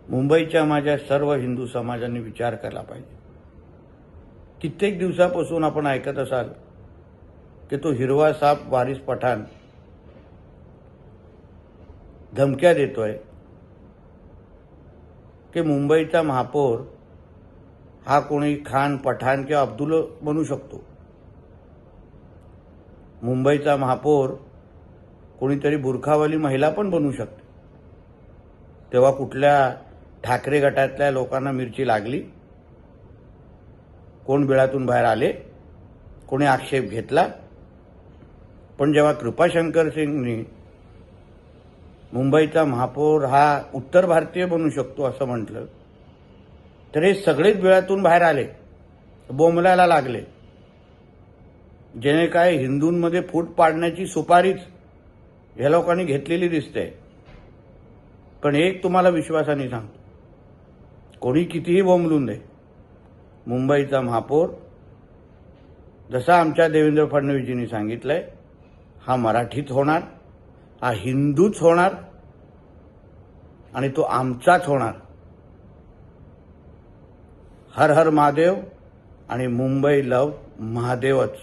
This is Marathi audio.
मुंबईच्या माझ्या सर्व हिंदू समाजाने विचार केला पाहिजे। कित्येक दिवसापासून आपण ऐकत असाल की तो हिरवा साप वारिस पठाण धमक्या देतोय की मुंबईचा महापौर हा कोणी खान, पठाण किंवा अब्दुल बनू शकतो। मुंबईचा महापौर कोणीतरी बुरखावाली महिला पण बनू शकते। तेव्हा कुठल्या ठाकरे गटातल्या लोकांना मिरची लागली, कोण बिळातून बाहेर आले, कोणी आक्षेप घेतला। पण जेव्हा कृपाशंकर सिंगनी मुंबईचा महापौर हा उत्तर भारतीय बनू शकतो असं म्हटलं, तर हे सगळेच बिळातून बाहेर आले, बोंबलायला लागले। जेणे काय हिंदूंमध्ये फूट पाडण्याची सुपारीच ह्या लोकांनी घेतलेली दिसते। पण एक तुम्हाला विश्वासाने सांगतो, कोणी कितीही बोंबलून दे, मुंबईचा महापौर जसा आमच्या देवेंद्र फडणवीसजींनी सांगितलंय, हा मराठीच होणार, हा हिंदूच होणार आणि तो आमचाच होणार। हर हर महादेव आणि मुंबई लव महादेवच।